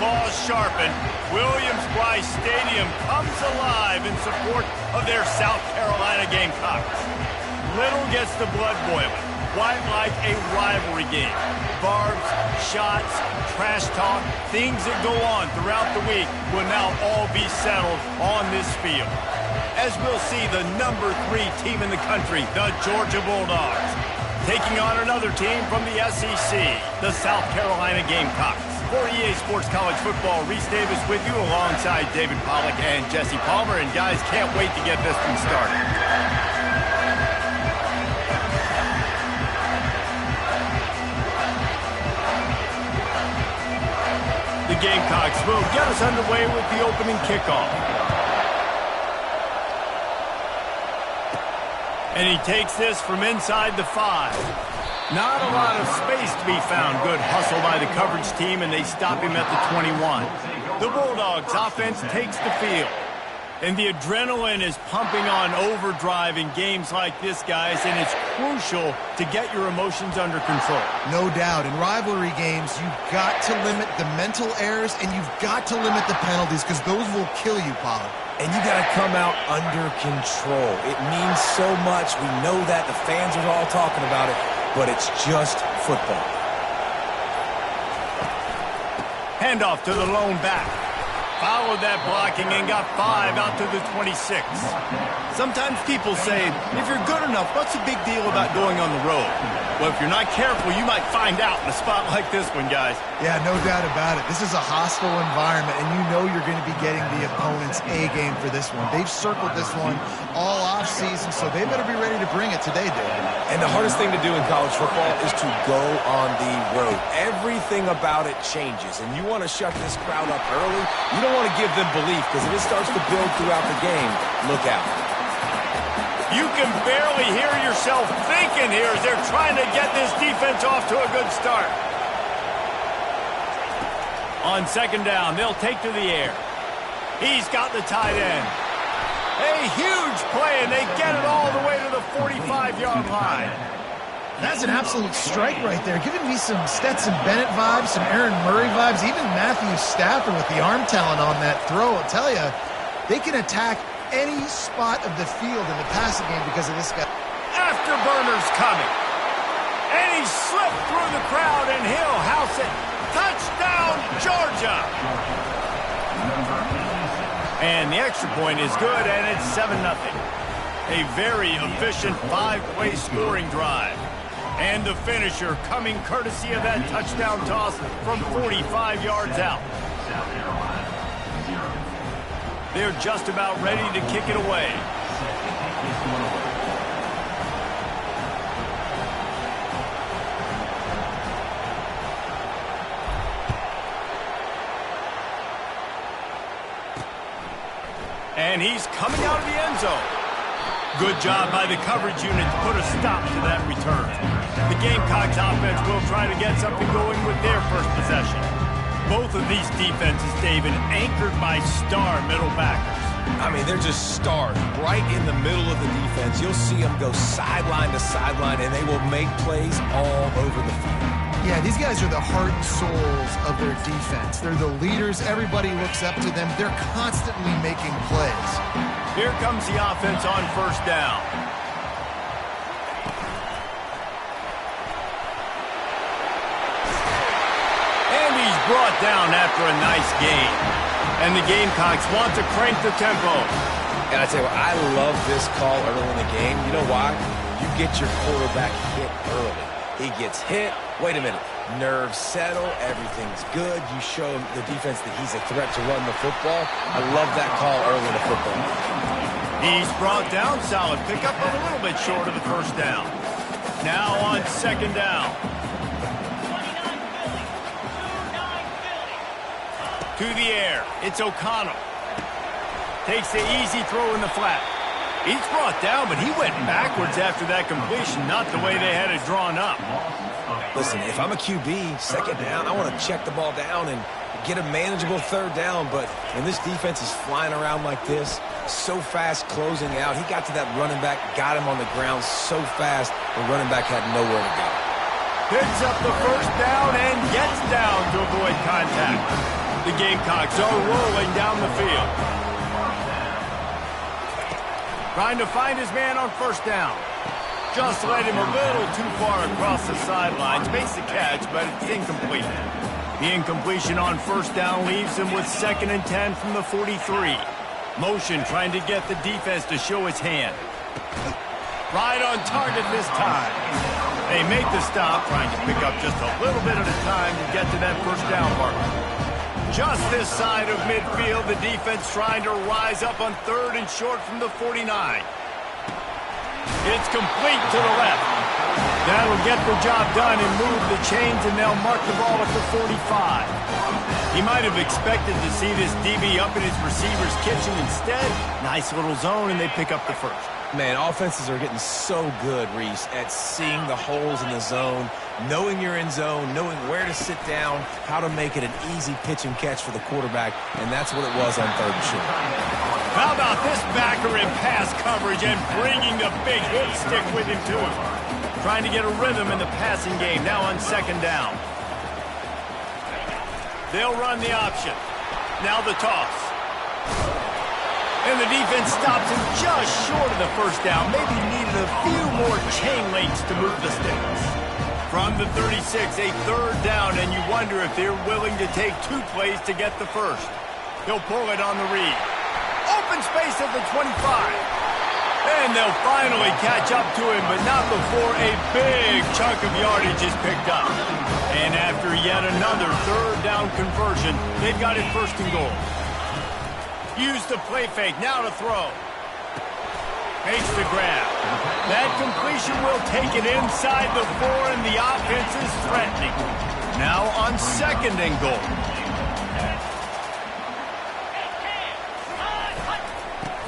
claws sharpened, Williams-Brice Stadium comes alive in support of their South Carolina Gamecocks. Little gets the blood boiling, quite like a rivalry game. Barbs, shots, trash talk, things that go on throughout the week will now all be settled on this field. As we'll see the number 3 team in the country, the Georgia Bulldogs, taking on another team from the SEC, the South Carolina Gamecocks. For EA Sports College Football, Reese Davis with you alongside David Pollack and Jesse Palmer. And guys, can't wait to get this one started. The Gamecocks will get us underway with the opening kickoff. And he takes this from inside the 5. Not a lot of space to be found. Good hustle by the coverage team, and they stop him at the 21. The Bulldogs offense takes the field. And the adrenaline is pumping on overdrive in games like this, guys, and it's crucial to get your emotions under control. No doubt. In rivalry games, you've got to limit the mental errors, and you've got to limit the penalties, because those will kill you, Pollard. And you got to come out under control. It means so much. We know that. The fans are all talking about it, but it's just football. Handoff to the lone back. Followed that blocking and got 5 out to the 26. Sometimes people say, if you're good enough, what's the big deal about going on the road? Well, if you're not careful, you might find out in a spot like this one, guys. Yeah, no doubt about it. This is a hostile environment, and you know you're going to be getting the opponent's A game for this one. They've circled this one all offseason, so they better be ready to bring it today, David. And the hardest thing to do in college football is to go on the road. Everything about it changes, and you want to shut this crowd up early. You don't want to give them belief, because if it starts to build throughout the game, look out. You can barely hear yourself thinking here as they're trying to get this defense off to a good start. On second down, they'll take to the air. He's got the tight end. A huge play, and they get it all the way to the 45-yard line. That's an absolute strike right there, giving me some Stetson Bennett vibes, some Aaron Murray vibes, even Matthew Stafford with the arm talent on that throw. I'll tell you, they can attack any spot of the field in the passing game because of this guy. Afterburner's coming. And he slipped through the crowd, and he'll house it. Touchdown, Georgia! And the extra point is good, and it's 7-0. A very efficient 5-play scoring drive. And the finisher coming courtesy of that touchdown toss from 45 yards out. They're just about ready to kick it away. And he's coming out of the end zone. Good job by the coverage unit to put a stop to that return. The Gamecocks offense will try to get something going with their first possession. Both of these defenses, David, anchored by star middle backers. I mean, they're just stars right in the middle of the defense. You'll see them go sideline to sideline, and they will make plays all over the field. Yeah, these guys are the heart and souls of their defense. They're the leaders. Everybody looks up to them. They're constantly making plays. Here comes the offense on first down. And he's brought down after a nice gain. And the Gamecocks want to crank the tempo. And I tell you what, I love this call early in the game. You know why? You get your quarterback hit early. He gets hit. Wait a minute. Nerves settle. Everything's good. You show the defense that he's a threat to run the football. I love that call early in the football. He's brought down. Solid pickup, but a little bit short of the first down. Now on second down. To the air. It's O'Connell. Takes the easy throw in the flat. He's brought down, but he went backwards after that completion, not the way they had it drawn up. Listen, if I'm a QB, second down, I want to check the ball down and get a manageable third down. But when this defense is flying around like this, so fast closing out, he got to that running back, got him on the ground so fast, the running back had nowhere to go. Picks up the first down and gets down to avoid contact. The Gamecocks are rolling down the field. Trying to find his man on first down. Just led him a little too far across the sidelines. Makes the catch, but it's incomplete. The incompletion on first down leaves him with 2nd and 10 from the 43. Motion trying to get the defense to show his hand. Right on target this time. They make the stop, trying to pick up just a little bit at a time to get to that first down marker. Just this side of midfield, the defense trying to rise up on 3rd and short from the 49. It's complete to the left. That'll get the job done and move the chains, and they'll mark the ball at the 45. He might have expected to see this DB up in his receiver's kitchen. Instead, nice little zone, and they pick up the first. Man, offenses are getting so good, Reese, at seeing the holes in the zone, knowing you're in zone, knowing where to sit down, how to make it an easy pitch and catch for the quarterback, and that's what it was on 3rd and short. How about this backer in pass coverage and bringing the big hit stick with him to him? Trying to get a rhythm in the passing game, now on 2nd down. They'll run the option. Now the toss. And the defense stops him just short of the first down. Maybe needed a few more chain links to move the sticks. From the 36, a 3rd down, and you wonder if they're willing to take 2 plays to get the first. He'll pull it on the read. Open space at the 25. And they'll finally catch up to him, but not before a big chunk of yardage is picked up. And after yet another 3rd down conversion, they've got it 1st and goal. Use the play fake, now to throw. Makes the grab. That completion will take it inside the 4, and the offense is threatening. Now on 2nd and goal.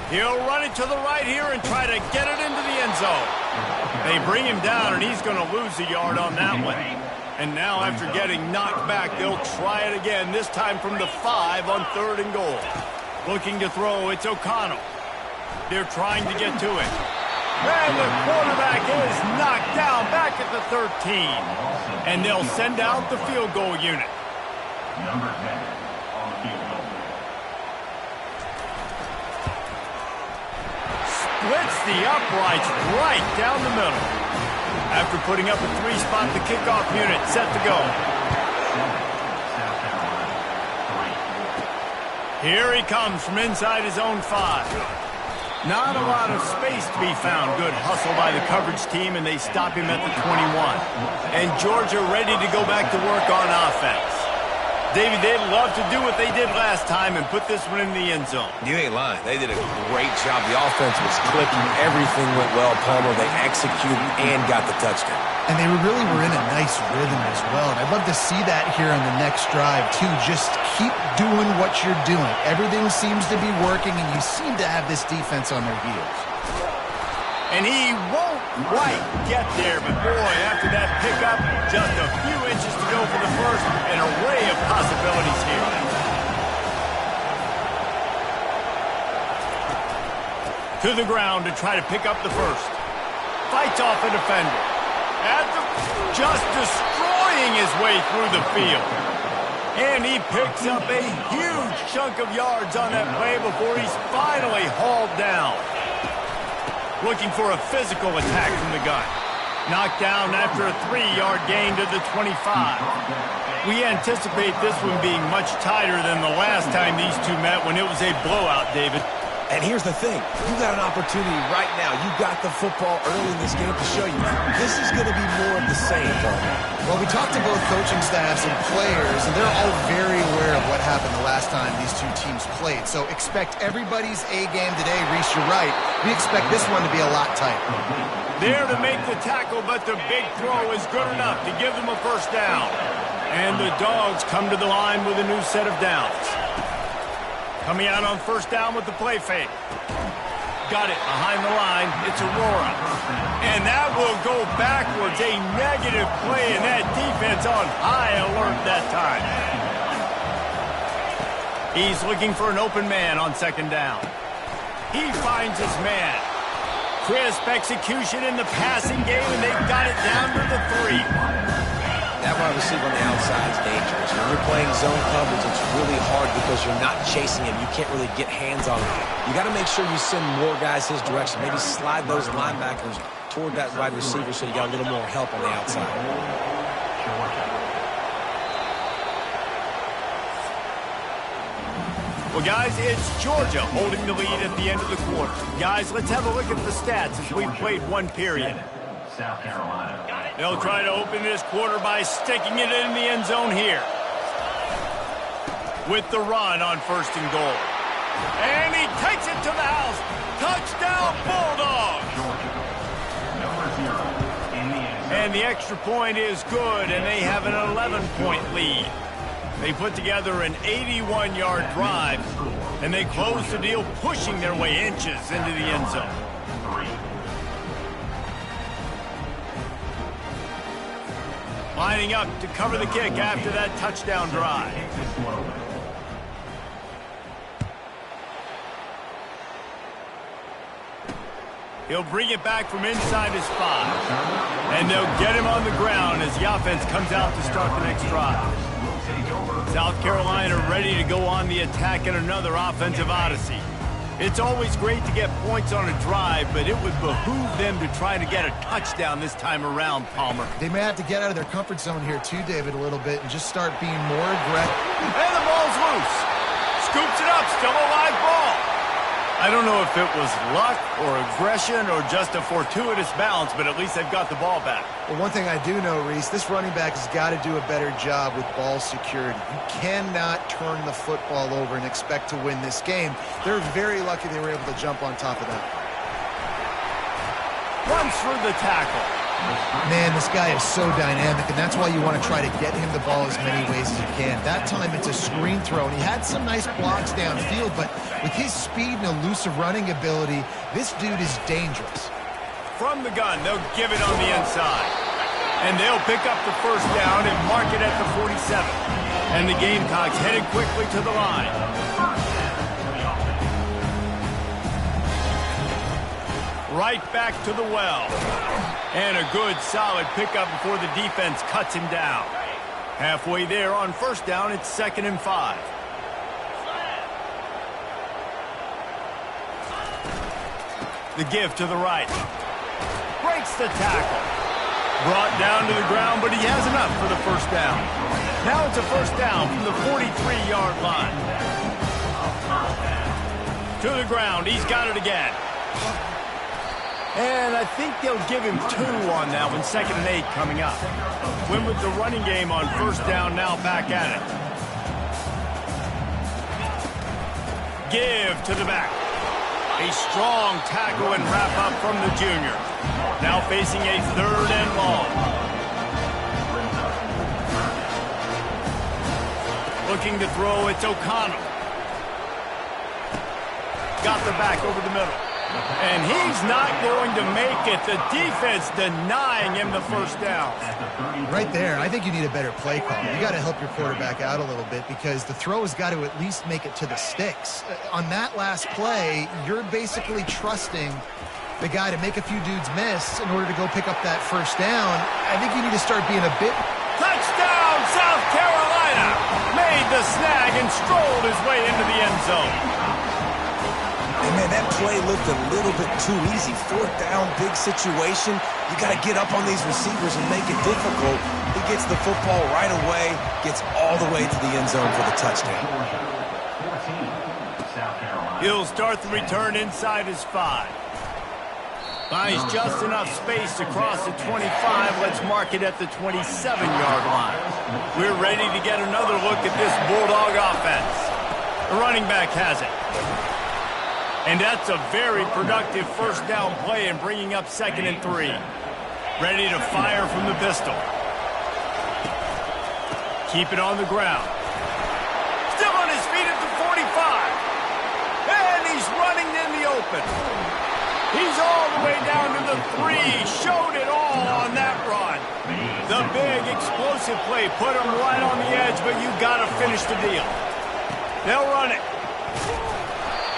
He'll run it to the right here and try to get it into the end zone. They bring him down, and he's going to lose a yard on that one. And now after getting knocked back, they'll try it again, this time from the 5 on 3rd and goal. Looking to throw, it's O'Connell. They're trying to get to it. And the quarterback is knocked down back at the 13. And they'll send out the field goal unit. Number 10 on the field goal. Splits the uprights right down the middle. After putting up a 3-spot, the kickoff unit set to go. Here he comes from inside his own 5. Not a lot of space to be found. Good hustle by the coverage team, and they stop him at the 21. And Georgia ready to go back to work on offense. David, they'd love to do what they did last time and put this one in the end zone. You ain't lying. They did a great job. The offense was clicking. Everything went well, Palmer. They executed and got the touchdown. And they really were in a nice rhythm as well. And I'd love to see that here on the next drive, too. Just keep doing what you're doing. Everything seems to be working, and you seem to have this defense on their heels. And he won't quite get there, but boy, after that pickup, just a few inches to go for the first. An array of possibilities here. To the ground to try to pick up the first. Fights off a defender. Just destroying his way through the field. And he picks up a huge chunk of yards on that play before he's finally hauled down. Looking for a physical attack from the gun. Knocked down after a 3-yard gain to the 25. We anticipate this one being much tighter than the last time these two met when it was a blowout, David. And here's the thing. You got an opportunity right now. You got the football early in this game to show you. This is going to be more of the same, Paul. Well, we talked to both coaching staffs and players, and they're all very aware of what happened the last time these two teams played. So expect everybody's A game today. Reese, you're right. We expect this one to be a lot tighter. There to make the tackle, but the big throw is good enough to give them a first down. And the Dogs come to the line with a new set of downs. Coming out on first down with the play fake. Got it behind the line. It's Aurora. And that will go backwards. A negative play, and that defense on high alert that time. He's looking for an open man on second down. He finds his man. Crisp execution in the passing game, and they've got it down to the 3. That wide receiver on the outside is dangerous. When you're playing zone coverage, it's really hard because you're not chasing him. You can't really get hands on him. You got to make sure you send more guys his direction. Maybe slide those linebackers toward that wide receiver so you got a little more help on the outside. Well, guys, it's Georgia holding the lead at the end of the quarter. Guys, let's have a look at the stats as we've played one period. South Carolina. They'll try to open this quarter by sticking it in the end zone here. With the run on 1st and goal. And he takes it to the house. Touchdown, Bulldogs! Number 0 in the end zone. And the extra point is good, and they have an 11-point lead. They put together an 81-yard drive, and they close the deal, pushing their way inches into the end zone. 3. Lining up to cover the kick after that touchdown drive. He'll bring it back from inside his 5. And they'll get him on the ground as the offense comes out to start the next drive. South Carolina ready to go on the attack in another offensive odyssey. It's always great to get points on a drive, but it would behoove them to try to get a touchdown this time around, Palmer. They may have to get out of their comfort zone here too, David, a little bit and just start being more aggressive. And the ball's loose. Scoops it up, still a live ball. I don't know if it was luck or aggression or just a fortuitous bounce, but at least they've got the ball back. Well, one thing I do know, Reese, this running back has got to do a better job with ball security. You cannot turn the football over and expect to win this game. They're very lucky they were able to jump on top of that. Runs through the tackle. Man, this guy is so dynamic, and that's why you want to try to get him the ball as many ways as you can. That time it's a screen throw, and he had some nice blocks downfield, but with his speed and elusive running ability, this dude is dangerous. From the gun, they'll give it on the inside. And they'll pick up the first down and mark it at the 47. And the Gamecocks headed quickly to the line. Right back to the well. And a good, solid pickup before the defense cuts him down. Halfway there on 1st down, it's 2nd and 5. The give to the right. Breaks the tackle. Brought down to the ground, but he has enough for the 1st down. Now it's a 1st down from the 43-yard line. To the ground, he's got it again. And I think they'll give him 2 on that one, 2nd and 8 coming up. Win with the running game on 1st down, now back at it. Give to the back. A strong tackle and wrap up from the junior. Now facing a 3rd and long. Looking to throw, it's O'Connell. Got the back over the middle. And he's not going to make it. The defense denying him the 1st down. Right there, I think you need a better play call. You got to help your quarterback out a little bit because the throw has got to at least make it to the sticks. On that last play, you're basically trusting the guy to make a few dudes miss in order to go pick up that 1st down. I think you need to start being a bit... Touchdown, South Carolina! Made the snag and strolled his way into the end zone. And man, that play looked a little bit too easy. 4th down, big situation. You got to get up on these receivers and make it difficult. He gets the football right away, gets all the way to the end zone for the touchdown. He'll start the return inside his 5. Finds just enough space to cross the 25. Let's mark it at the 27-yard line. We're ready to get another look at this Bulldog offense. The running back has it. And that's a very productive 1st down play and bringing up 2nd and 3. Ready to fire from the pistol. Keep it on the ground. Still on his feet at the 45. And he's running in the open. He's all the way down to the 3. Showed it all on that run. The big explosive play put him right on the edge, but you got to finish the deal. They'll run it.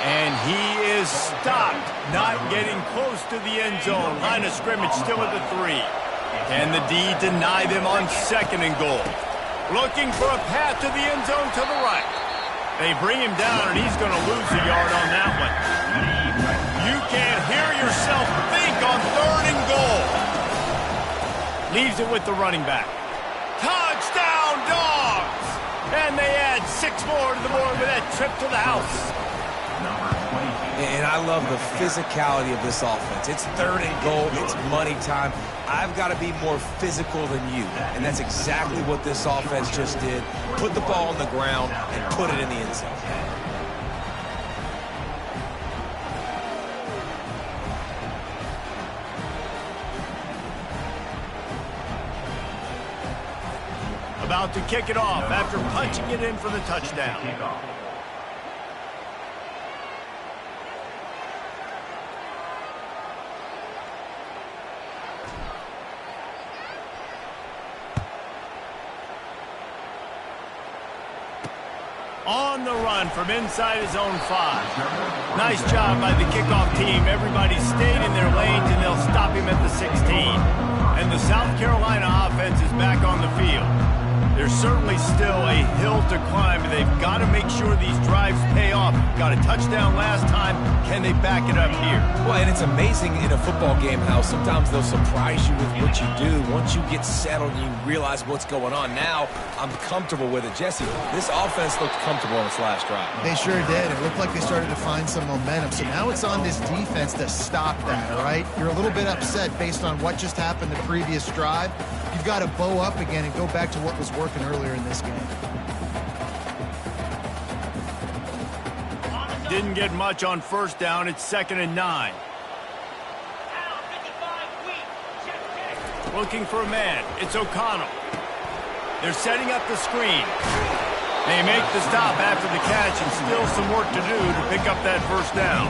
And he is stopped, not getting close to the end zone. Line of scrimmage still at the 3. And the D deny them on 2nd and goal. Looking for a path to the end zone to the right. They bring him down, and he's going to lose a yard on that one. You can't hear yourself think on 3rd and goal. Leaves it with the running back. Touchdown, Dogs! And they add 6 more to the board with that trip to the house. And I love the physicality of this offense. It's 3rd and goal. It's money time. I've got to be more physical than you. And that's exactly what this offense just did. Put the ball on the ground and put it in the end zone. About to kick it off after punching it in for the touchdown. On the run from inside his own 5. Nice job by the kickoff team. Everybody stayed in their lanes, and they'll stop him at the 16. And the South Carolina offense is back on the field. There's certainly still a hill to climb, and they've got to make sure these drives pay off. Got a touchdown last time. Can they back it up here? Well, and it's amazing in a football game how sometimes they'll surprise you with what you do. Once you get settled and you realize what's going on, now I'm comfortable with it. Jesse, this offense looked comfortable on its last drive. They sure did. It looked like they started to find some momentum. So now it's on this defense to stop that, all right? You're a little bit upset based on what just happened the previous drive. You've got to bow up again and go back to what was working earlier in this game. Didn't get much on 1st down. It's 2nd and 9. Looking for a man. It's O'Connell. They're setting up the screen. They make the stop after the catch, and still some work to do to pick up that 1st down.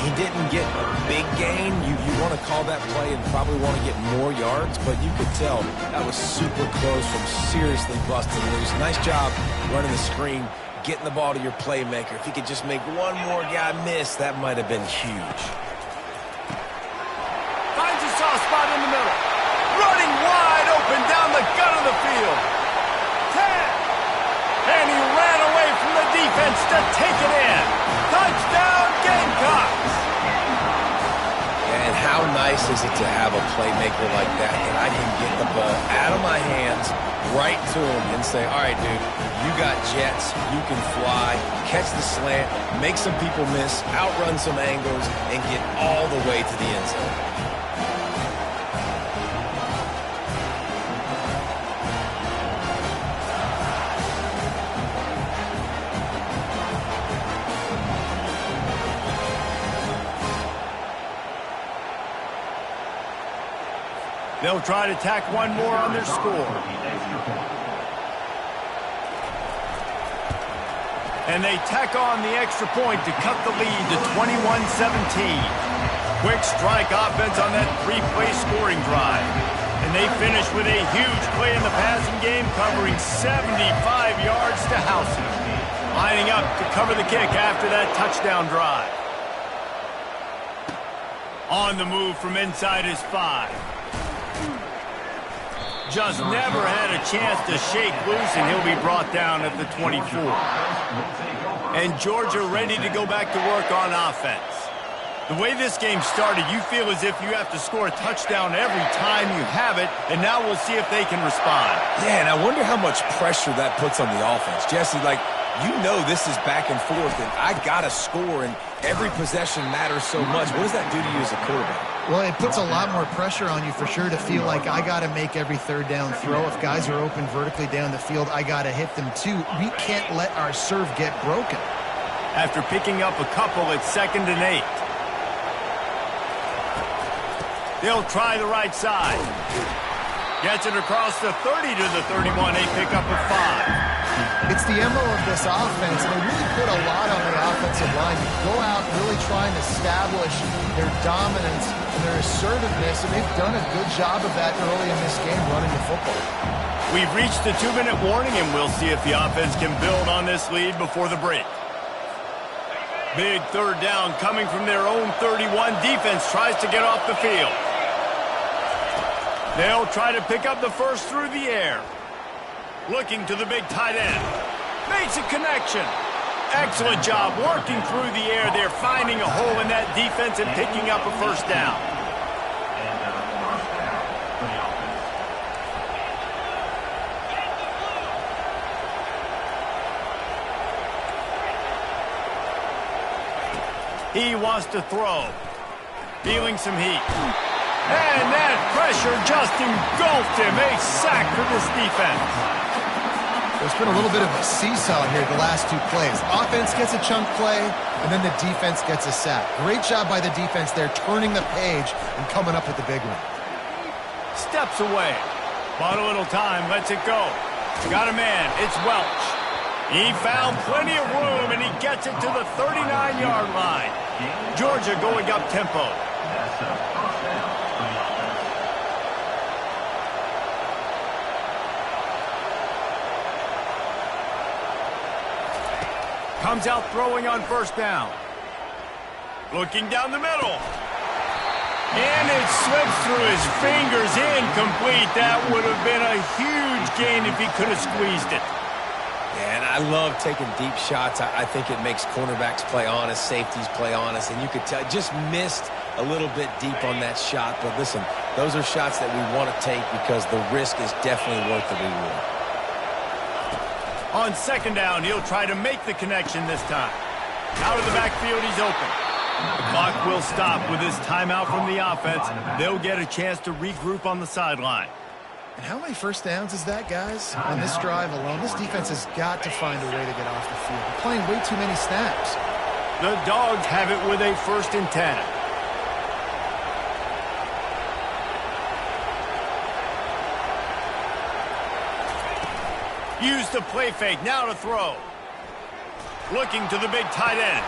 He didn't get a big gain. You want to call that play and probably want to get more yards, but you could tell that was super close from seriously busting loose. Nice job running the screen, getting the ball to your playmaker. If he could just make one more guy miss, that might have been huge. Finds a soft spot in the middle. Running wide open down the gut of the field. 10. And he ran away from the defense to take it in. Touchdown, Gamecocks! And how nice is it to have a playmaker like that I can get the ball out of my hands right to him and say, all right, dude, you got jets, you can fly, catch the slant, make some people miss, outrun some angles, and get all the way to the end zone. They'll try to tack one more on their score. And they tack on the extra point to cut the lead to 21-17. Quick strike offense on that 3-play scoring drive. And they finish with a huge play in the passing game, covering 75 yards to house it. Lining up to cover the kick after that touchdown drive. On the move from inside his 5. Just never had a chance to shake loose, and he'll be brought down at the 24. And Georgia ready to go back to work on offense. The way this game started, you feel as if you have to score a touchdown every time you have it, and now we'll see if they can respond. Yeah, and I wonder how much pressure that puts on the offense. Jesse, like, you know this is back and forth, and I got to score, and every possession matters so much. What does that do to you as a quarterback? Well, it puts a lot more pressure on you for sure to feel like I got to make every 3rd down throw. If guys are open vertically down the field, I got to hit them too. We can't let our serve get broken. After picking up a couple, it's 2nd and 8. They'll try the right side. Gets it across the 30 to the 31. They pick up a 5. It's the MO of this offense, and they really put a lot on the offensive line. You go out really trying to establish their dominance and their assertiveness, and they've done a good job of that early in this game running the football. We've reached the 2-minute warning, and we'll see if the offense can build on this lead before the break. Big 3rd down coming from their own 31. Defense tries to get off the field. They'll try to pick up the first through the air. Looking to the big tight end. Makes a connection. Excellent job working through the air there, finding a hole in that defense and picking up a first down. He wants to throw. Feeling some heat. And that pressure just engulfed him. A sack for this defense. There's been a little bit of a seesaw here the last two plays. Offense gets a chunk play, and then the defense gets a sack. Great job by the defense there, turning the page and coming up with the big one. Steps away. Bought a little time, lets it go. Got a man, it's Welch. He found plenty of room, and he gets it to the 39-yard line. Georgia going up tempo. That's a first down for the offense. Comes out throwing on first down. Looking down the middle. And it slips through his fingers, incomplete. That would have been a huge gain if he could have squeezed it. Yeah, and I love taking deep shots. I think it makes cornerbacks play honest, safeties play honest, and you could tell just missed a little bit deep on that shot. But listen, those are shots that we want to take because the risk is definitely worth the reward. On second down, he'll try to make the connection this time. Out of the backfield, he's open. The clock will stop with this timeout from the offense. They'll get a chance to regroup on the sideline. And how many first downs is that, guys? On this drive alone, this defense has got to find a way to get off the field. They're playing way too many snaps. The Dogs have it with a 1st and 10. Use the play fake, now to throw. Looking to the big tight end.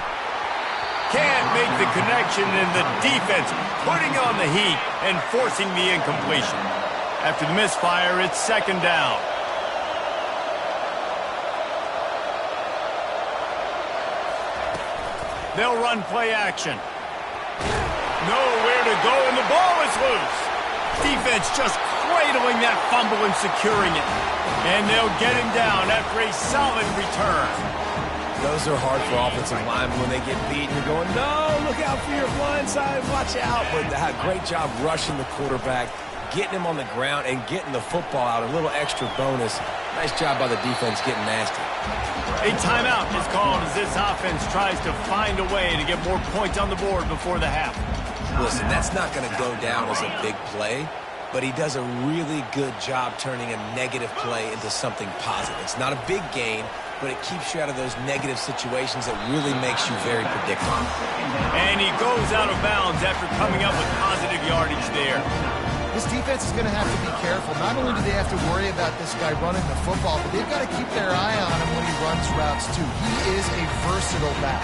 Can't make the connection, and the defense putting on the heat and forcing the incompletion. After the misfire, it's second down. They'll run play action. Nowhere to go, and the ball is loose. Defense just cradling that fumble and securing it. And they'll get him down after a solid return. Those are hard for offensive linemen when they get beat. You're going, no, look out for your blind side, watch out. But great job rushing the quarterback, getting him on the ground, and getting the football out. A little extra bonus. Nice job by the defense getting nasty. A timeout is called as this offense tries to find a way to get more points on the board before the half. Listen, that's not going to go down as a big play, but he does a really good job turning a negative play into something positive. It's not a big gain, but it keeps you out of those negative situations that really makes you very predictable. And he goes out of bounds after coming up with positive yardage there. This defense is going to have to be careful. Not only do they have to worry about this guy running the football, but they've got to keep their eye on him when he runs routes too. He is a versatile back.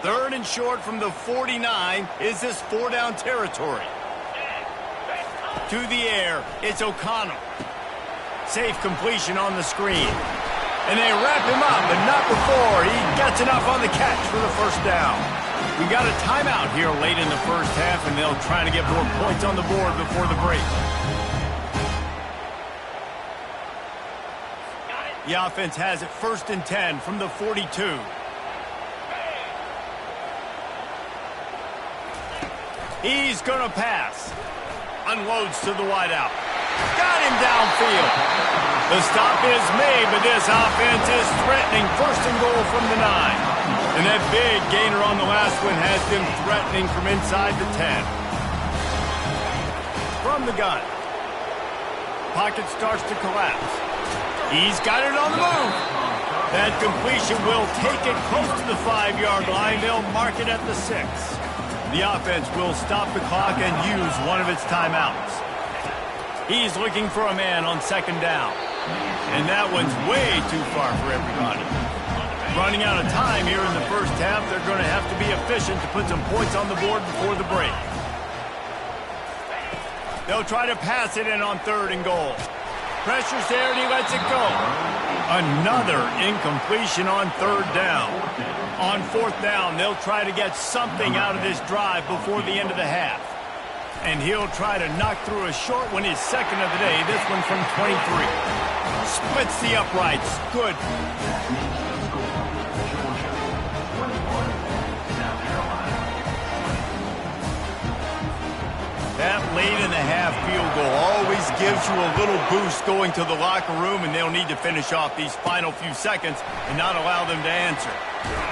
3rd and short from the 49 is this 4-down territory. To the air, it's O'Connell. Safe completion on the screen. And they wrap him up, but not before he gets enough on the catch for the first down. We got a timeout here late in the first half, and they'll try to get more points on the board before the break. The offense has it 1st and 10 from the 42. He's going to pass. Unloads to the wideout. Got him downfield. The stop is made, but this offense is threatening 1st and goal from the 9. And that big gainer on the last one has them threatening from inside the 10. From the gun. Pocket starts to collapse. He's got it on the move. That completion will take it close to the 5-yard line. They'll mark it at the 6. The offense will stop the clock and use one of its timeouts. He's looking for a man on second down. And that one's way too far for everybody. Running out of time here in the first half, they're going to have to be efficient to put some points on the board before the break. They'll try to pass it in on 3rd and goal. Pressure's there and he lets it go. Another incompletion on 3rd down. On 4th down, they'll try to get something out of this drive before the end of the half. And he'll try to knock through a short one, his second of the day. This one from 23. Splits the uprights. Good. That late in the half field goal always gives you a little boost going to the locker room, and they'll need to finish off these final few seconds and not allow them to answer.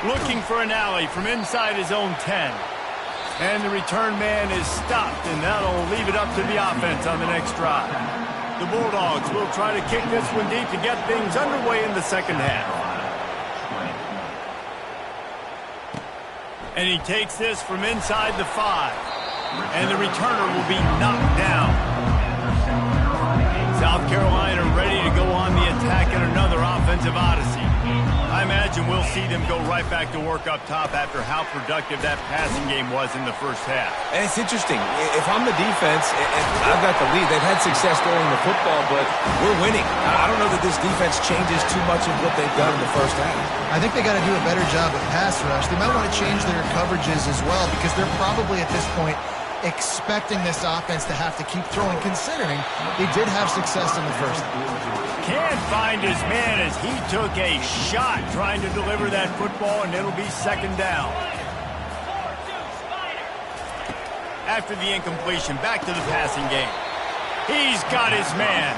Looking for an alley from inside his own 10. And the return man is stopped, and that'll leave it up to the offense on the next drive. The Bulldogs will try to kick this one deep to get things underway in the second half. And he takes this from inside the 5. And the returner will be knocked down. South Carolina ready to go on the attack in another offensive odyssey. I imagine we'll see them go right back to work up top after how productive that passing game was in the first half. And it's interesting. If I'm the defense and I've got the lead, they've had success throwing the football, but we're winning. I don't know that this defense changes too much of what they've done in the first half. I think they got to do a better job with pass rush. They might want to change their coverages as well, because they're probably at this point expecting this offense to have to keep throwing, considering they did have success in the first. Can't find his man as he took a shot trying to deliver that football, and it'll be second down. After the incompletion, back to the passing game. He's got his man.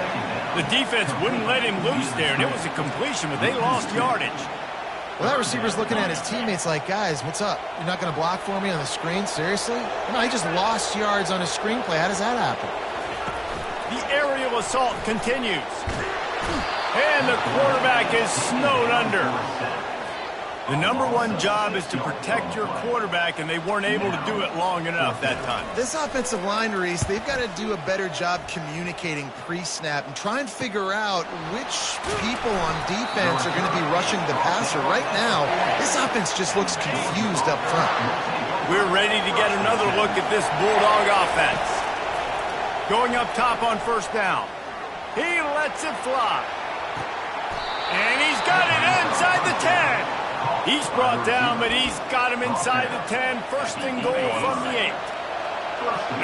The defense wouldn't let him loose there, and it was a completion, but they lost yardage. Well, that receiver's looking at his teammates like, guys, what's up? You're not going to block for me on the screen? Seriously? No, he just lost yards on a screenplay. How does that happen? The aerial assault continues. And the quarterback is snowed under. The number one job is to protect your quarterback, and they weren't able to do it long enough that time. This offensive line, Reese, they've got to do a better job communicating pre-snap and try and figure out which people on defense are going to be rushing the passer. Right now, this offense just looks confused up front. We're ready to get another look at this Bulldog offense. Going up top on first down. He lets it fly. And he's got it inside the 10. He's brought down, but he's got him inside the 10. First and goal from the 8.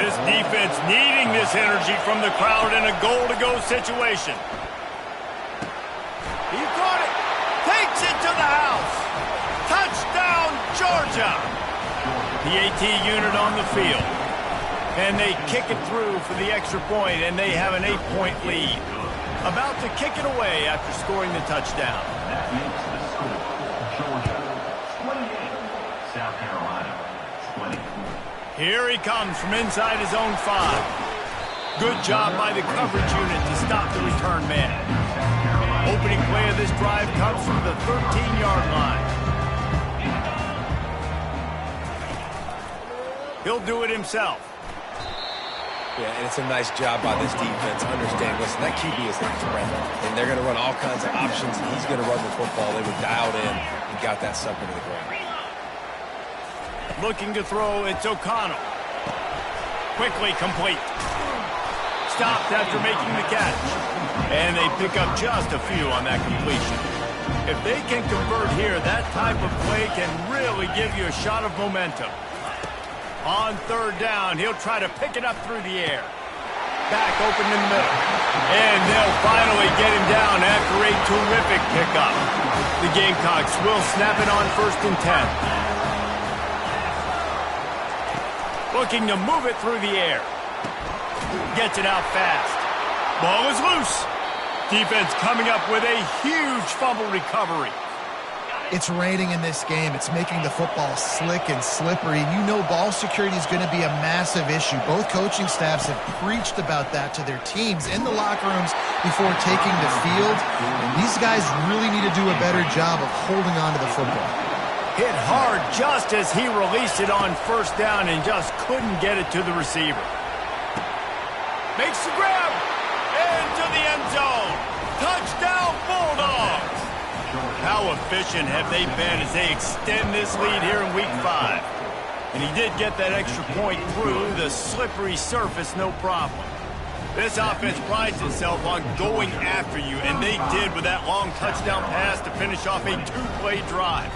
This defense needing this energy from the crowd in a goal-to-go situation. He caught it. Takes it to the house. Touchdown, Georgia. The AT unit on the field. And they kick it through for the extra point, and they have an 8-point lead. About to kick it away after scoring the touchdown. That makes the score. Georgia 28, South Carolina 20. Here he comes from inside his own 5. Good job by the coverage unit to stop the return man. Opening play of this drive comes from the 13-yard line. He'll do it himself. Yeah, and it's a nice job by this defense. Understand, listen, that QB is a threat, and they're going to run all kinds of options, and he's going to run the football. They were dialed in and got that sucker to the ground. Looking to throw, it's O'Connell. Quickly complete. Stopped after making the catch. And they pick up just a few on that completion. If they can convert here, that type of play can really give you a shot of momentum. On third down, he'll try to pick it up through the air. Back open in the middle. And they'll finally get him down after a terrific pickup. The Gamecocks will snap it on first and 10. Looking to move it through the air. Gets it out fast. Ball is loose. Defense coming up with a huge fumble recovery. It's raining in this game. It's making the football slick and slippery. You know ball security is going to be a massive issue. Both coaching staffs have preached about that to their teams in the locker rooms before taking the field. And these guys really need to do a better job of holding on to the football. Hit hard just as he released it on first down and just couldn't get it to the receiver. Makes the grab. Into the end zone. Touchdown, Bulldogs. How efficient have they been as they extend this lead here in Week 5? And he did get that extra point through the slippery surface, no problem. This offense prides itself on going after you, and they did with that long touchdown pass to finish off a 2-play drive.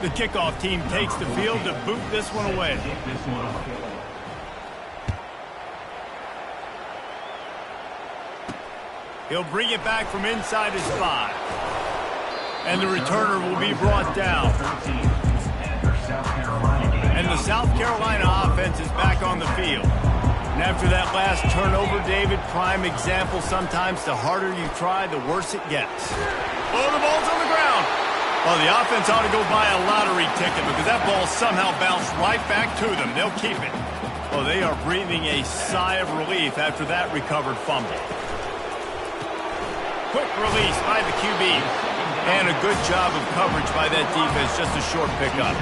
The kickoff team takes the field to boot this one away. He'll bring it back from inside his 5. And the returner will be brought down. And the South Carolina offense is back on the field. And after that last turnover, David, prime example, sometimes the harder you try, the worse it gets. Oh, the ball's on the ground. Oh, the offense ought to go buy a lottery ticket because that ball somehow bounced right back to them. They'll keep it. Oh, they are breathing a sigh of relief after that recovered fumble. Quick release by the QB. And a good job of coverage by that defense, just a short pickup.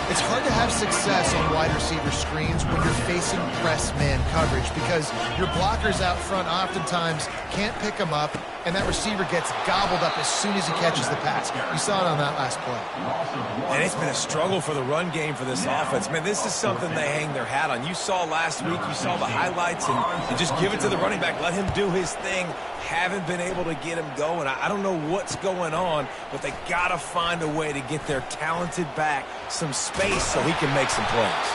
It's hard to have success on wide receiver screens when you're facing press man coverage because your blockers out front oftentimes can't pick them up, and that receiver gets gobbled up as soon as he catches the pass. You saw it on that last play. And it's been a struggle for the run game for this offense. Man, this is something they hang their hat on. You saw last week, you saw the highlights, and just give it to the running back. Let him do his thing. Haven't been able to get him going. I don't know what's going on, but they got to find a way to get their talented back some space so he can make some plays.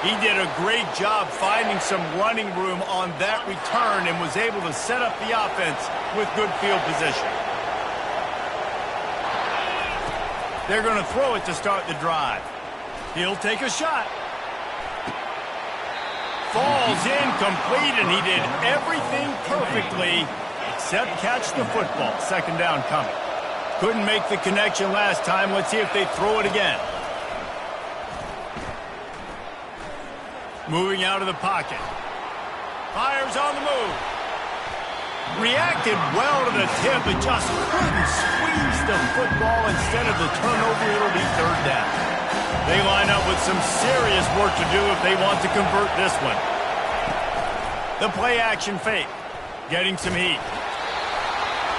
He did a great job finding some running room on that return and was able to set up the offense with good field position. They're going to throw it to start the drive. He'll take a shot. Falls incomplete, and he did everything perfectly except catch the football. Second down coming. Couldn't make the connection last time. Let's see if they throw it again. Moving out of the pocket. Fires on the move. Reacted well to the tip, but just couldn't squeeze the football. Instead of the turnover, it'll be third down. They line up with some serious work to do if they want to convert this one. The play action fake. Getting some heat.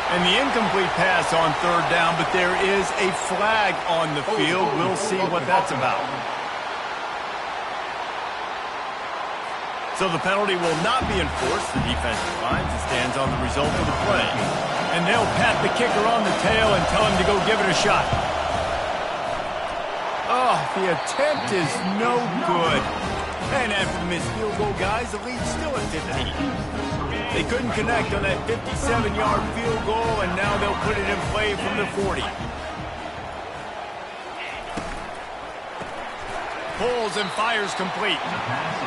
And the incomplete pass on third down, but there is a flag on the field. We'll see what that's about. So the penalty will not be enforced. The defense defines and stands on the result of the play. And they'll pat the kicker on the tail and tell him to go give it a shot. Oh, the attempt is no good. And after the missed field goal, guys, the lead's still at 15. They couldn't connect on that 57-yard field goal, and now they'll put it in play from the 40. Pulls and fires complete.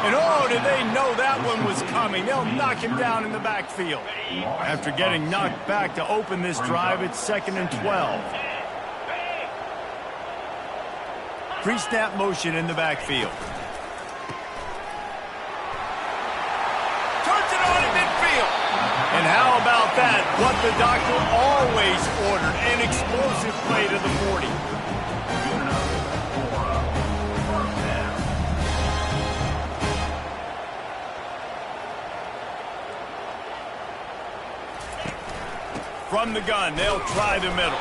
And oh, did they know that one was coming. They'll knock him down in the backfield. After getting knocked back to open this drive, it's 2nd and 12. Pre-snap motion in the backfield. Turns it on in midfield. And how about that? What the doctor always ordered, an explosive play to the 40. From the gun, they'll try the middle.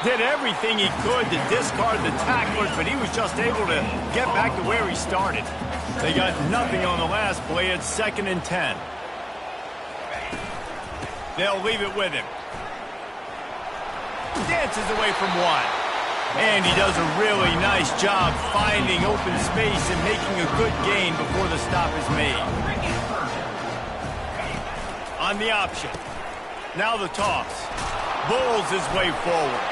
Did everything he could to discard the tacklers, but he was just able to get back to where he started. They got nothing on the last play. It's 2nd and 10. They'll leave it with him. Dances away from one. And he does a really nice job finding open space and making a good gain before the stop is made. On the option. Now the toss. Bulls his way forward.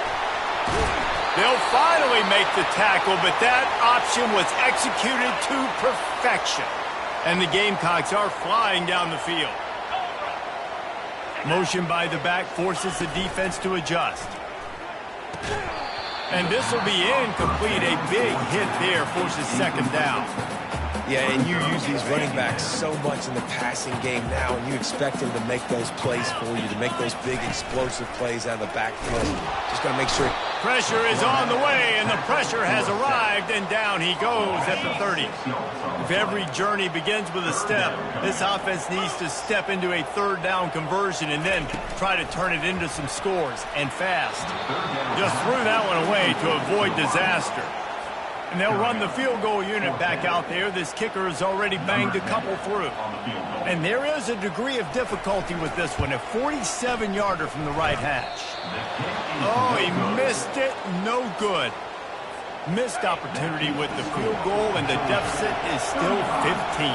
They'll finally make the tackle, but that option was executed to perfection. And the Gamecocks are flying down the field. Motion by the back forces the defense to adjust. And this will be incomplete. A big hit there forces 2nd down. Yeah, and you use these running backs so much in the passing game now, and you expect them to make those plays for you, to make those big explosive plays out of the backfield. Just got to make sure. Pressure is on the way, and the pressure has arrived, and down he goes at the 30. If every journey begins with a step, this offense needs to step into a 3rd down conversion and then try to turn it into some scores, and fast. Just threw that one away to avoid disaster. And they'll run the field goal unit back out there. This kicker has already banged a couple through. And there is a degree of difficulty with this one, a 47-yarder from the right hash. Oh, he missed it. No good. Missed opportunity with the field goal, and the deficit is still 15.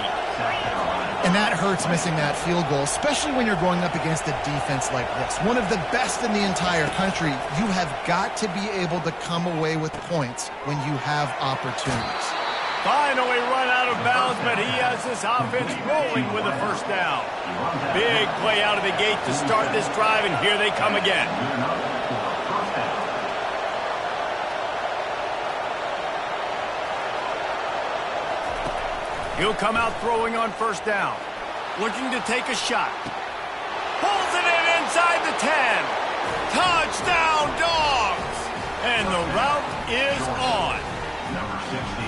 And that hurts, missing that field goal, especially when you're going up against a defense like this. One of the best in the entire country. You have got to be able to come away with points when you have opportunities. Finally run out of bounds, but he has this offense rolling with a first down. Big play out of the gate to start this drive, and here they come again. He'll come out throwing on first down. Looking to take a shot. Pulls it in inside the 10. Touchdown, Dogs! And the route is on. Number 60.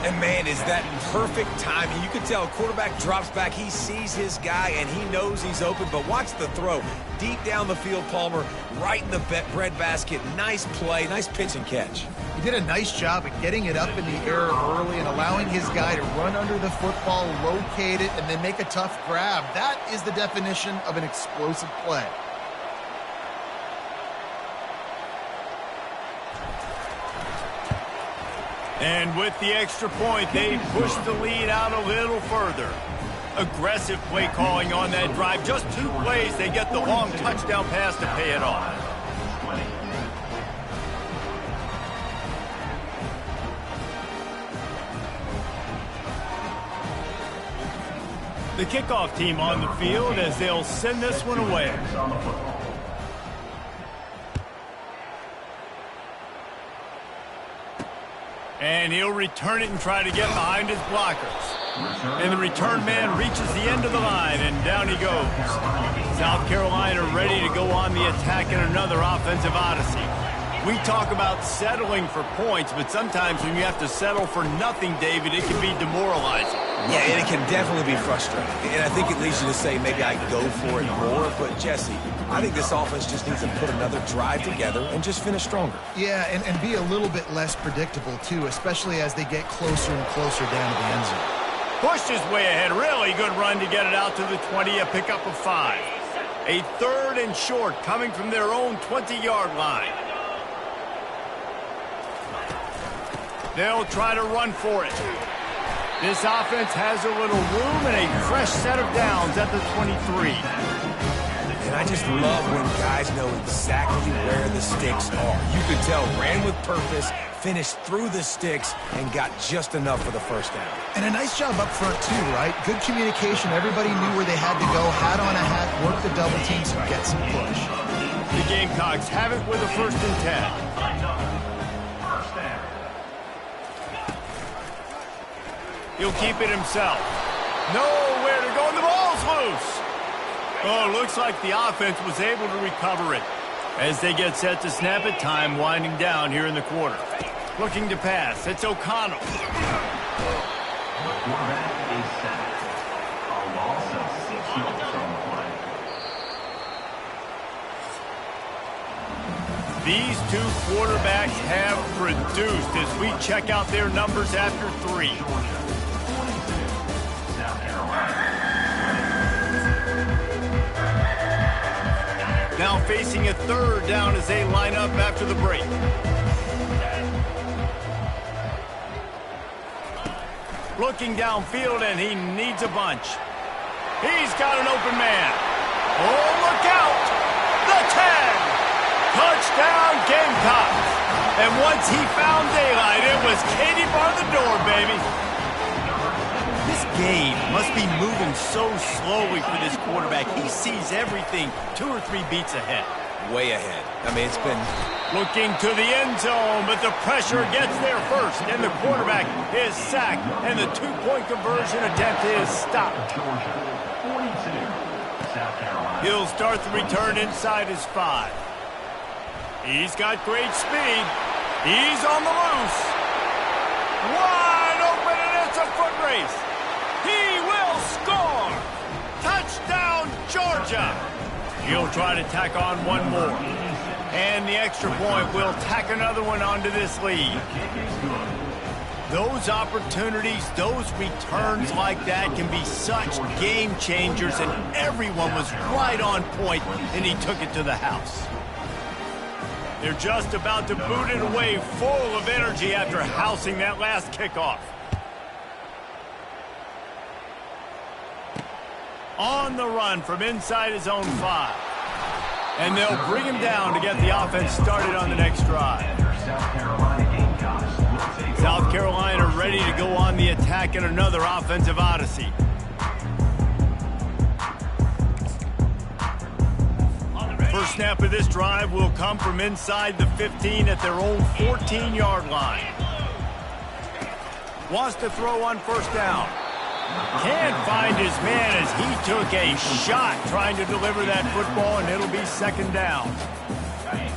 And, man, is that perfect timing. You can tell quarterback drops back. He sees his guy, and he knows he's open. But watch the throw. Deep down the field, Palmer, right in the bread basket. Nice play, nice pitch and catch. He did a nice job of getting it up in the air early and allowing his guy to run under the football, locate it, and then make a tough grab. That is the definition of an explosive play. And with the extra point, they push the lead out a little further. Aggressive play calling on that drive. Just 2 plays, they get the long touchdown pass to pay it off. The kickoff team on the field as they'll send this one away. And he'll return it and try to get behind his blockers. And the return man reaches the end of the line, and down he goes. South Carolina ready to go on the attack in another offensive odyssey. We talk about settling for points, but sometimes when you have to settle for nothing, David, it can be demoralizing. Yeah, and it can definitely be frustrating. And I think it leads you to say maybe I go for it more. But, Jesse, I think this offense just needs to put another drive together and just finish stronger. Yeah, and be a little bit less predictable, too, especially as they get closer and closer down to the end zone. Pushed his way ahead. Really good run to get it out to the 20, a pickup of 5. A 3rd and short coming from their own 20-yard line. They'll try to run for it. This offense has a little room and a fresh set of downs at the 23. And I just love when guys know exactly where the sticks are. You could tell, ran with purpose, finished through the sticks, and got just enough for the first down. And a nice job up front, too, right? Good communication. Everybody knew where they had to go, hat on a hat, work the double teams, and get some push. The Gamecocks have it with a 1st and 10. He'll keep it himself. Nowhere to go, and the ball's loose. Oh, looks like the offense was able to recover it. As they get set to snap it, time winding down here in the quarter. Looking to pass, it's O'Connell. Quarterback is sacked. A loss of 6 yards on the play. These 2 quarterbacks have produced as we check out their numbers after 3. Now facing a 3rd down as they line up after the break. Looking downfield, and he needs a bunch. He's got an open man. Oh, look out! The 10! Touchdown, Gamecocks! And once he found daylight, it was Katie bar the door, baby. This game must be moving so slowly for this quarterback. He sees everything 2 or 3 beats ahead. Way ahead. I mean, it's been... Looking to the end zone, but the pressure gets there first, and the quarterback is sacked, and the 2-point conversion attempt is stopped. He'll start the return inside his 5. He's got great speed. He's on the loose. Wide open, and it's a foot race. He will score! Touchdown, Georgia! He'll try to tack on one more. And the extra point will tack another one onto this lead. Those opportunities, those returns like that can be such game changers, and everyone was right on point, and he took it to the house. They're just about to boot it away, full of energy after housing that last kickoff. On the run from inside his own 5. And they'll bring him down to get the offense started on the next drive. South Carolina ready to go on the attack in another offensive odyssey. First snap of this drive will come from inside the 15 at their own 14-yard line. Wants to throw on first down. Can't find his man as he took a shot trying to deliver that football, and it'll be second down.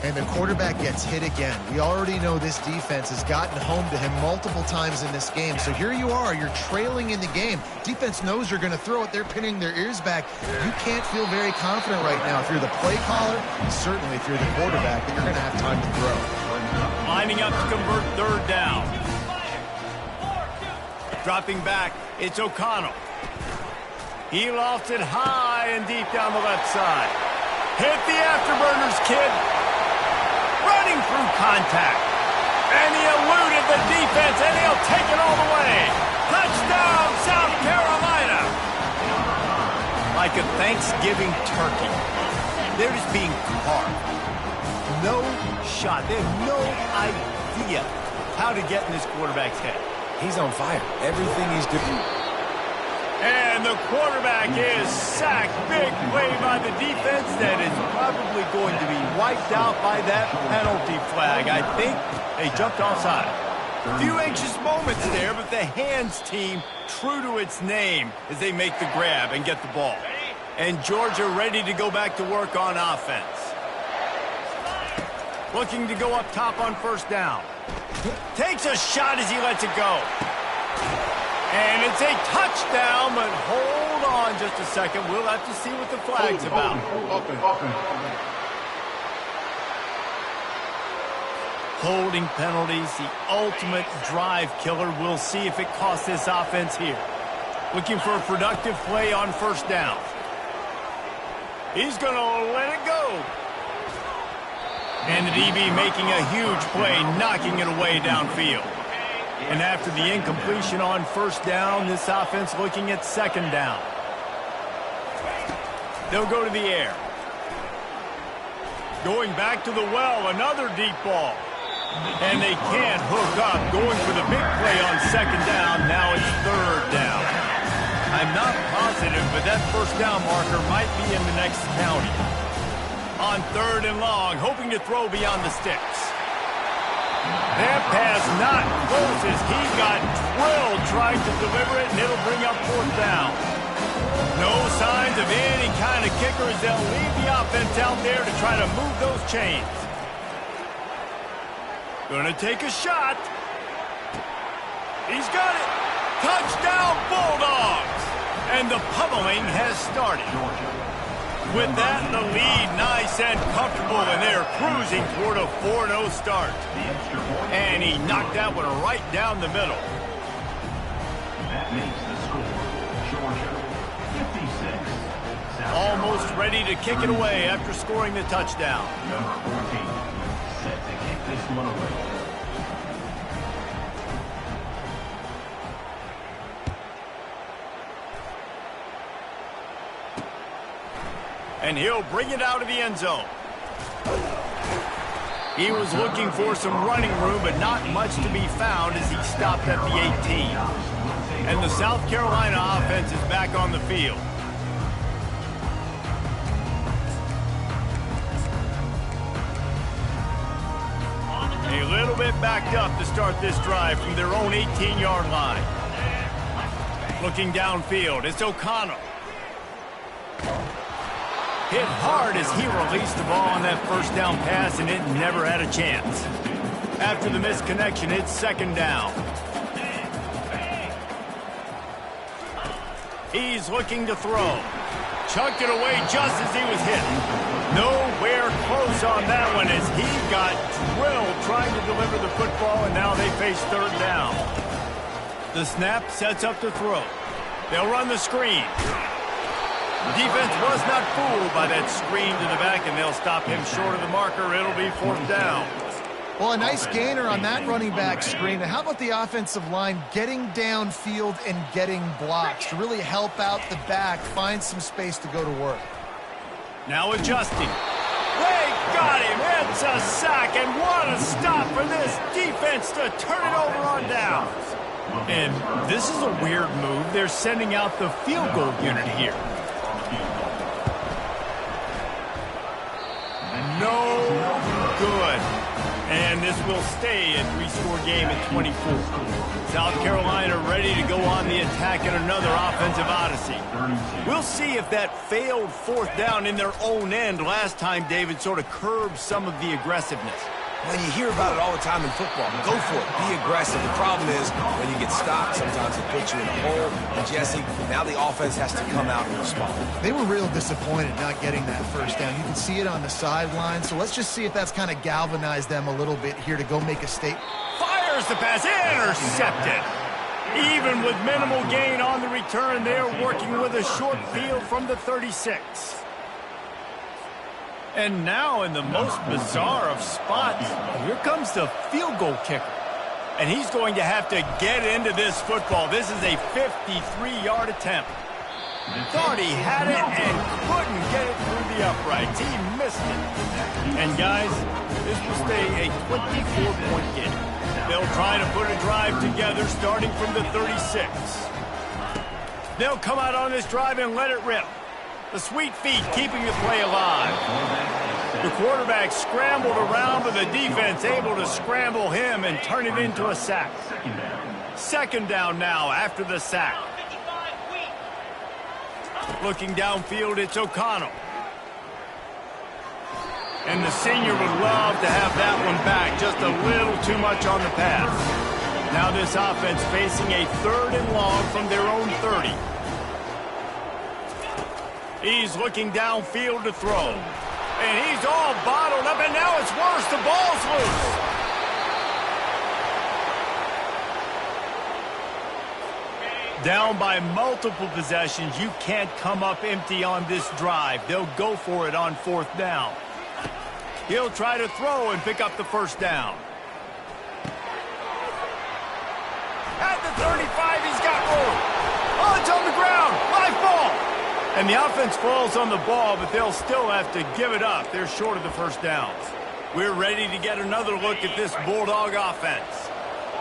And the quarterback gets hit again. We already know this defense has gotten home to him multiple times in this game. So here you are, you're trailing in the game. Defense knows you're going to throw it. They're pinning their ears back. You can't feel very confident right now if you're the play caller, and certainly if you're the quarterback, that you're going to have time to throw. Lining up to convert third down. Dropping back, it's O'Connell. He lofts it high and deep down the left side. Hit the afterburners, kid. Running through contact. And he eluded the defense, and he'll take it all the way. Touchdown, South Carolina. Like a Thanksgiving turkey. They're just being carved. No shot. They have no idea how to get in this quarterback's head. He's on fire. Everything he's doing. And the quarterback is sacked. Big play by the defense that is probably going to be wiped out by that penalty flag. I think they jumped offside. A few anxious moments there, but the hands team true to its name as they make the grab and get the ball. And Georgia ready to go back to work on offense. Looking to go up top on first down. Takes a shot as he lets it go. And it's a touchdown, but hold on just a second. We'll have to see what the flag's about. Holding penalties, the ultimate drive killer. We'll see if it costs this offense here. Looking for a productive play on first down. He's going to let it go. And the DB making a huge play, knocking it away downfield. And after the incompletion on first down, this offense looking at second down. They'll go to the air. Going back to the well, another deep ball. And they can't hook up. Going for the big play on second down. Now it's third down. I'm not positive, but that first down marker might be in the next county. On third and long, hoping to throw beyond the sticks. That pass not close as he got drilled trying to deliver it, and it'll bring up fourth down. No signs of any kind of kicker as they'll leave the offense out there to try to move those chains. Gonna take a shot. He's got it. Touchdown, Bulldogs! And the pummeling has started. With that, the lead nice and comfortable, and they're cruising toward a 4-0 start. And he knocked that one right down the middle. That makes the score Georgia 56. Almost ready to kick it away after scoring the touchdown. Number 14, set to kick this one away. And he'll bring it out of the end zone. He was looking for some running room, but not much to be found as he stopped at the 18. And the South Carolina offense is back on the field. A little bit backed up to start this drive from their own 18-yard line. Looking downfield, it's O'Connell. Hit hard as he released the ball on that first down pass, and it never had a chance. After the missed connection, it's second down. He's looking to throw. Chucked it away just as he was hit. Nowhere close on that one as he got drilled trying to deliver the football, and now they face third down. The snap sets up to throw. They'll run the screen. Defense was not fooled by that screen to the back, and they'll stop him short of the marker. It'll be fourth down. Well, a nice gainer on that running back screen. How about the offensive line getting downfield and getting blocks to really help out the back, find some space to go to work? Now adjusting. They got him. It's a sack, and what a stop for this defense to turn it over on downs. And this is a weird move. They're sending out the field goal unit here. No good. And this will stay a 3-score game at 24. South Carolina ready to go on the attack in another offensive odyssey. We'll see if that failed 4th down in their own end last time, David, sort of curbed some of the aggressiveness. When you hear about it all the time in football, go for it. Be aggressive. The problem is when you get stopped, sometimes it puts you in a hole. And Jesse, now the offense has to come out and respond. They were real disappointed not getting that first down. You can see it on the sideline. So let's just see if that's kind of galvanized them a little bit here to go make a statement. Fires the pass, intercepted. Even with minimal gain on the return, they're working with a short field from the 36. And now in the most bizarre of spots, here comes the field goal kicker. And he's going to have to get into this football. This is a 53-yard attempt. Thought he had it and couldn't get it through the uprights. He missed it. And guys, this will stay a 24-point game. They'll try to put a drive together starting from the 36. They'll come out on this drive and let it rip. The sweet feet keeping the play alive. The quarterback scrambled around, but the defense able to scramble him and turn it into a sack. 2nd down now after the sack. Looking downfield, it's O'Connell. And the senior would love to have that one back. Just a little too much on the pass. Now this offense facing a 3rd and long from their own 30. He's looking downfield to throw. And he's all bottled up, and now it's worse. The ball's loose. Down by multiple possessions. You can't come up empty on this drive. They'll go for it on 4th down. He'll try to throw and pick up the 1st down. At the 35, he's got room. Oh, it's on the ground. Live ball. And the offense falls on the ball, but they'll still have to give it up. They're short of the 1st downs. We're ready to get another look at this Bulldog offense.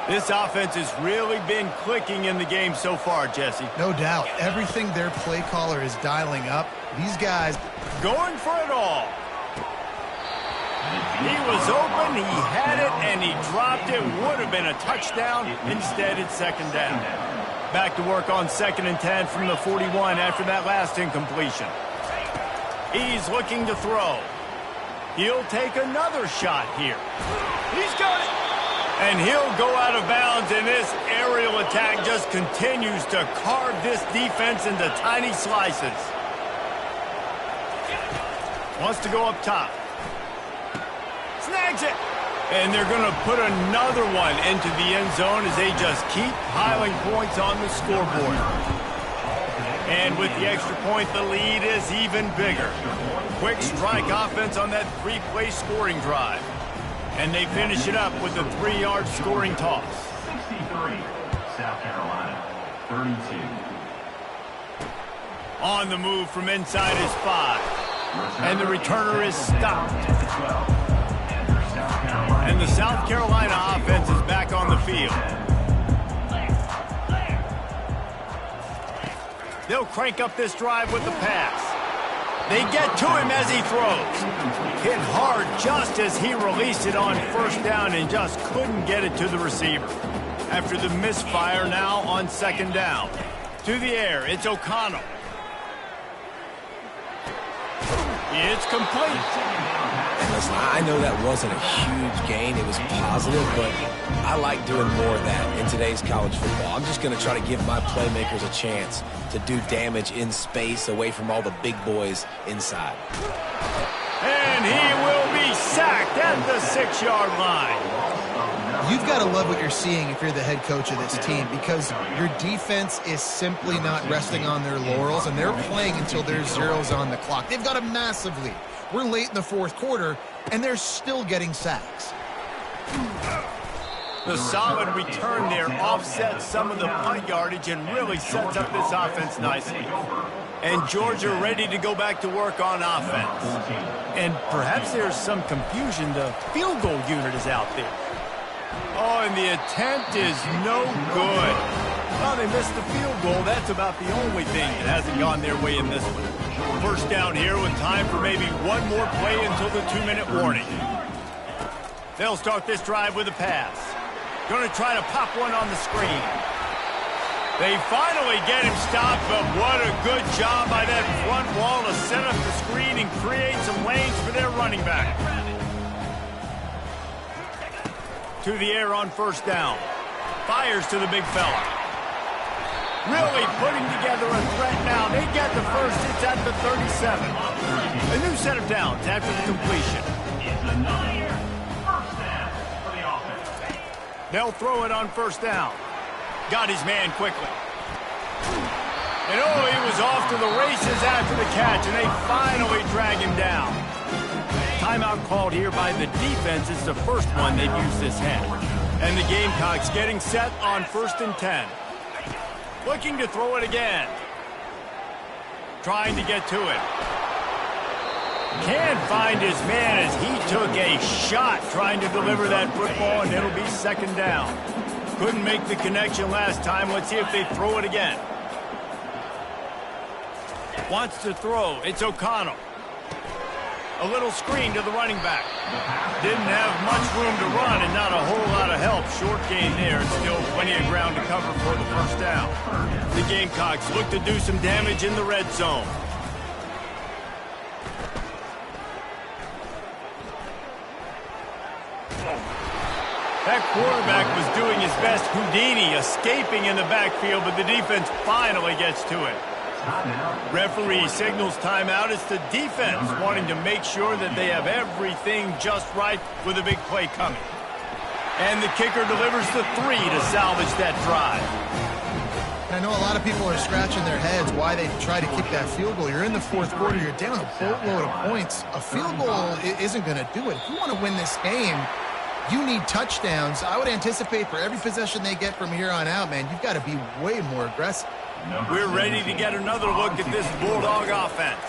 This offense has really been clicking in the game so far, Jesse. No doubt. Everything their play caller is dialing up. These guys going for it all. He was open, he had it, and he dropped it. Would have been a touchdown. Instead, it's 2nd down. Back to work on 2nd and 10 from the 41 after that last incompletion. He's looking to throw. He'll take another shot here. He's got it. And he'll go out of bounds, and this aerial attack just continues to carve this defense into tiny slices. Wants to go up top. Snags it. And they're going to put another one into the end zone as they just keep piling points on the scoreboard. And with the extra point, the lead is even bigger. Quick strike offense on that 3-play scoring drive. And they finish it up with a 3-yard scoring toss. 63, South Carolina, 32. On the move from inside his 5. And the returner is stopped. And the South Carolina offense is back on the field. They'll crank up this drive with the pass. They get to him as he throws. Hit hard just as he released it on 1st down and just couldn't get it to the receiver. After the misfire, now on 2nd down. To the air, it's O'Connell. It's complete. And listen, I know that wasn't a huge gain. It was positive, but I like doing more of that in today's college football. I'm just going to try to give my playmakers a chance to do damage in space away from all the big boys inside. And he will be sacked at the 6-yard line. You've got to love what you're seeing if you're the head coach of this team, because your defense is simply not resting on their laurels, and they're playing until there's zeros on the clock. They've got a massive lead. We're late in the 4th quarter, and they're still getting sacks. The solid return there offsets some of the punt yardage and really sets up this offense nicely. And Georgia ready to go back to work on offense. And perhaps there's some confusion. The field goal unit is out there. Oh, and the attempt is no good. Well, they missed the field goal. That's about the only thing that hasn't gone their way in this one. First down here with time for maybe one more play until the 2-minute warning. They'll start this drive with a pass. Going to try to pop one on the screen. They finally get him stopped, but what a good job by that front wall to set up the screen and create some lanes for their running back. To the air on first down. Fires to the big fella. Really putting together a threat now. They get the first. It's at the 37. A new set of downs after the completion. They'll throw it on first down. Got his man quickly. And oh, he was off to the races after the catch, and they finally drag him down. Timeout called here by the defense. It's the first one they've used this half. And the Gamecocks getting set on 1st and 10. Looking to throw it again. Trying to get to it. Can't find his man as he took a shot trying to deliver that football, and it'll be second down. Couldn't make the connection last time. Let's see if they throw it again. Wants to throw. It's O'Connell. A little screen to the running back. Didn't have much room to run and not a whole lot of help. Short gain there and still plenty of ground to cover for the first down. The Gamecocks look to do some damage in the red zone. That quarterback was doing his best Houdini, escaping in the backfield, but the defense finally gets to it. Referee signals timeout. It's the defense wanting to make sure that they have everything just right with a big play coming. And the kicker delivers the 3 to salvage that drive. I know a lot of people are scratching their heads why they try to kick that field goal. You're in the 4th quarter. You're down a boatload of points. A field goal isn't going to do it. If you want to win this game, you need touchdowns. I would anticipate for every possession they get from here on out, man, you've got to be way more aggressive. We're ready to get another look at this Bulldog offense.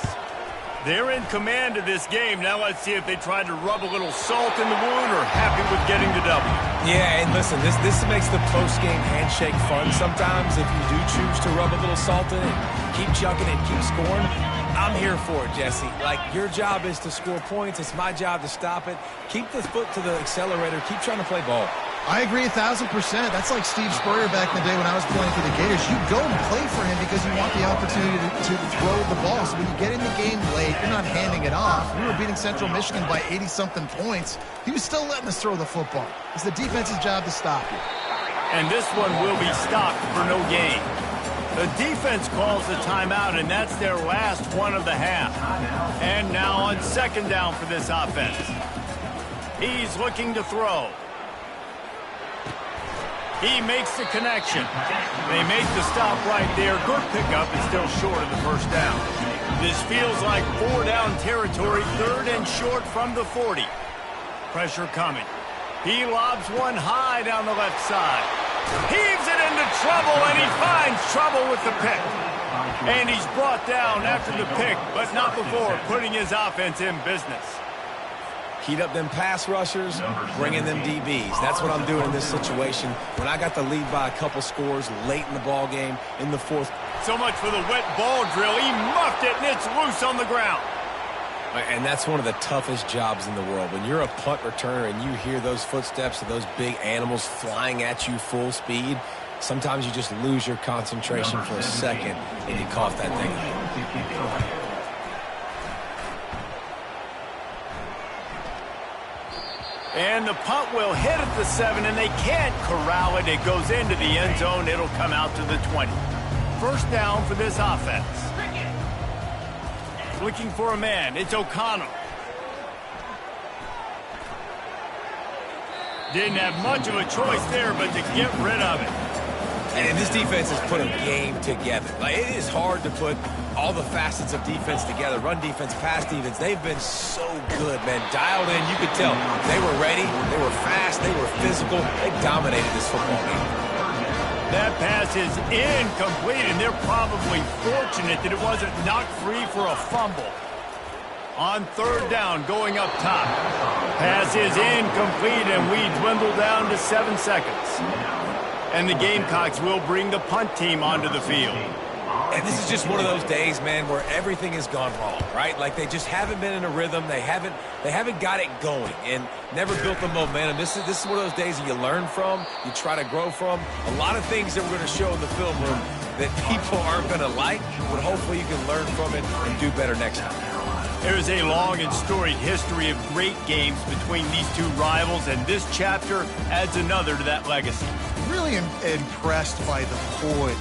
They're in command of this game. Now let's see if they try to rub a little salt in the wound or happy with getting the W. Yeah, and listen, this makes the post-game handshake fun sometimes if you do choose to rub a little salt in it, keep chucking it, keep scoring. I'm here for it, Jesse. Like, your job is to score points. It's my job to stop it. Keep the foot to the accelerator. Keep trying to play ball. I agree 1,000%. That's like Steve Spurrier back in the day when I was playing for the Gators. You go and play for him because you want the opportunity to throw the ball. So when you get in the game late, you're not handing it off. We were beating Central Michigan by 80-something points. He was still letting us throw the football. It's the defense's job to stop you. And this one will be stopped for no gain. The defense calls the timeout, and that's their last one of the half. And now on second down for this offense. He's looking to throw. He makes the connection. They make the stop right there. Good pickup, and still short of the first down. This feels like 4-down territory, 3rd and short from the 40. Pressure coming. He lobs one high down the left side. Heaves it into trouble, and he finds trouble with the pick. And he's brought down after the pick, but not before putting his offense in business. Heat up them pass rushers, bring in them DBs. That's what I'm doing in this situation. When I got the lead by a couple scores late in the ball game in the 4th. So much for the wet ball drill. He muffed it, and it's loose on the ground. And that's one of the toughest jobs in the world. When you're a punt returner and you hear those footsteps of those big animals flying at you full speed, sometimes you just lose your concentration for a second and you cough that thing. And the punt will hit at the 7, and they can't corral it. It goes into the end zone. It'll come out to the 20. First down for this offense. Looking for a man. It's O'Connell. Didn't have much of a choice there, but to get rid of it. And this defense has put a game together. Like, it is hard to put all the facets of defense together. Run defense, pass defense. They've been so good, man. Dialed in. You could tell they were ready. They were fast. They were physical. They dominated this football game. That pass is incomplete, and they're probably fortunate that it wasn't knocked free for a fumble. On third down, going up top. Pass is incomplete, and we dwindle down to 7 seconds. And the Gamecocks will bring the punt team onto the field. And this is just one of those days, man, where everything has gone wrong, right? Like, they just haven't been in a rhythm. They haven't got it going and never built the momentum. This is one of those days that you learn from, you try to grow from. A lot of things that we're going to show in the film room that people aren't going to like, but hopefully you can learn from it and do better next time. There is a long and storied history of great games between these two rivals, and this chapter adds another to that legacy. Really impressed by the poise